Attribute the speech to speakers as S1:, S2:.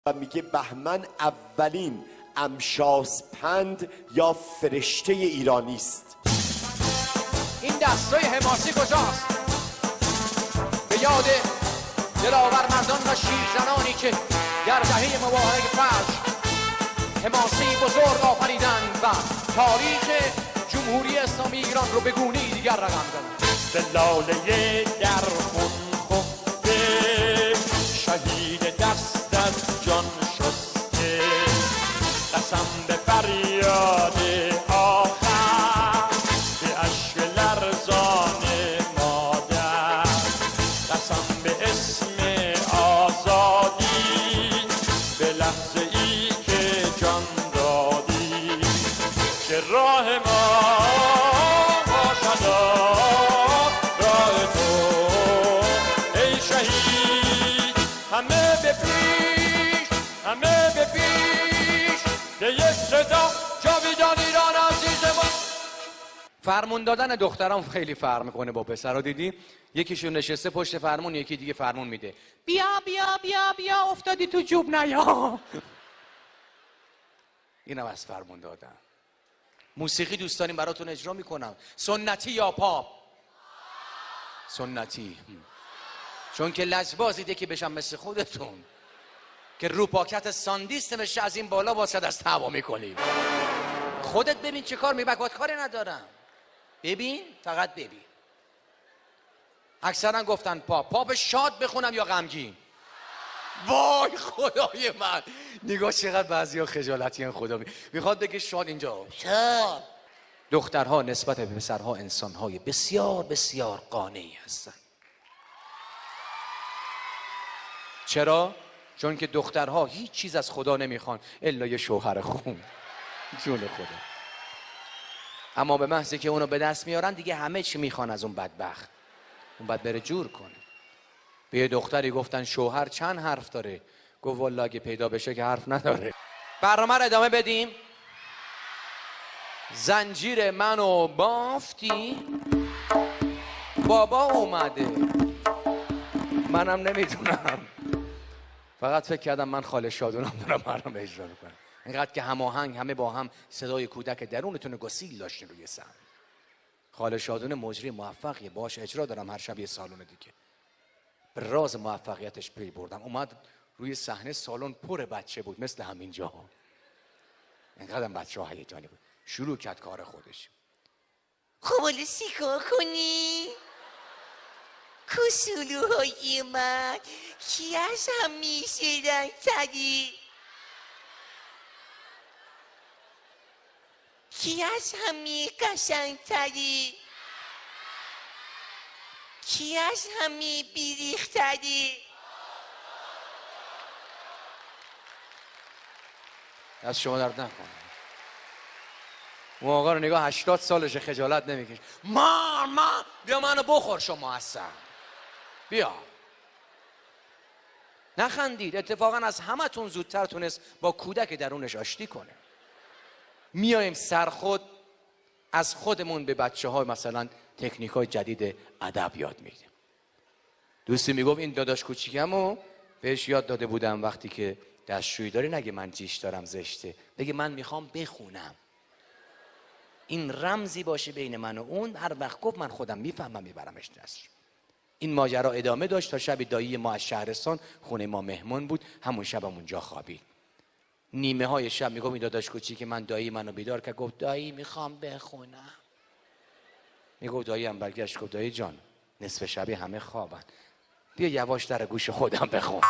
S1: و میگه بهمن اولین امشاسپند یا فرشته ایرانی است.
S2: این دستای حماسی کجاست؟ به یاد دلاور مردان و شیرزنانی که در دهه مبارک فجر حماسی بزرگ آفریدند و تاریخ جمهوری اسلامی ایران رو به گونه‌ای دیگر رقم دادند.
S3: به لاله در خون خفته شهید دست از جان شسته، قسم به فریاد آخر به اشک لرزان مادر، قسم به اسم آزادی به لحظه ای که جان دادی، که راه ما باشد راه تو ای شهید. همه به پیش، همه به پیش، به یک صدا جاویدان ایران عزیز ما.
S2: فرمون دادن دخترام خیلی فرق میکنه با پسرا. دیدی یکیشون نشسته پشت فرمون، یکی دیگه فرمون میده بیا بیا بیا بیا افتادی تو جوب نیا. اینم از فرمون دادن. موسیقی دوست داریم براتون اجرا میکنم، سنتی یا پاپ؟ سنتی، چون که لجبازیده که بشم مثل خودتون که رو پاکت ساندیست نوشته از این بالا واسد از هوا میکنیم. خودت ببین چه کار میبکات، کاری ندارم، ببین فقط ببین. اکثرا گفتن پاپ شاد بخونم یا غمگین. وای خدای من، نگاه چقدر بعضیا خجالتی ان. خدا میخواد بگه شاد اینجا شاد. دخترها نسبت به پسرها انسانهای بسیار بسیار قانعی هستن. چرا؟ چون که دخترها هیچ چیز از خدا نمیخوان الا یه شوهر خون، جون خدا. اما به محضی که اونو به دست میارن دیگه همه چی میخوان از اون بدبخت. اون باید بره جور کنه. به یه دختری گفتن شوهر چند حرف داره؟ گفت والا اگه پیدا بشه که حرف نداره. برنامه رو ادامه بدیم. زنجیر منو بافتی، بابا اومده، منم نمیدونم. فقط فکر کردم من خاله شادونم دارم برنامه اجرا میکنم. اینقدر که هماهنگ، همه با هم صدای کودک درونتون گسیل داشتین روی صحنه. خاله شادون مجری موفقیه، باهاش اجرا دارم هر شب یه سالن دیگه. به راز موفقیتش پی بردم. اومد روی صحنه، سالن پر بچه بود مثل همین جاها. اینقدر بچه‌ها هیجانی بود. شروع کرد کار خودش.
S4: خب حالا سیکار کنی؟ کسولوهای من کی از هم میشدن تری؟ کی از همی قشنگ تری؟ کی از همی بیریخت تری؟
S2: از شما درد نکنه. اون آقا رو نگاه 80 سالشه، خجالت نمیکشه. ما بیا منو بخور شما هستم. بیا. نخندید. اتفاقا از همتون زودتر تونست با کودک درونش آشتی کنه. میایم سرخود از خودمون به بچه های مثلا تکنیک های جدید ادب یاد میدیم. دوستی میگفت این داداش کوچیکمو بهش یاد داده بودم وقتی که دستشویی داری نگه من جیش دارم زشته، بگه من میخوام بخونم. این رمزی باشه بین من و اون. هر وقت گفت من خودم میفهمم میبرمش دستش. این ماجرا ادامه داشت تا شب دایی ما از شهرستان خونه ما مهمون بود. همون شب اونجا خوابید. نیمه های شب میگم این داداش کوچیک من دایی منو بیدار کرد، گفت دایی میخوام بخونم. میگفت دایی هم برگشت گفت دایی جان نصف شبی همه خوابن، بیا یواش در گوش خودم بخون.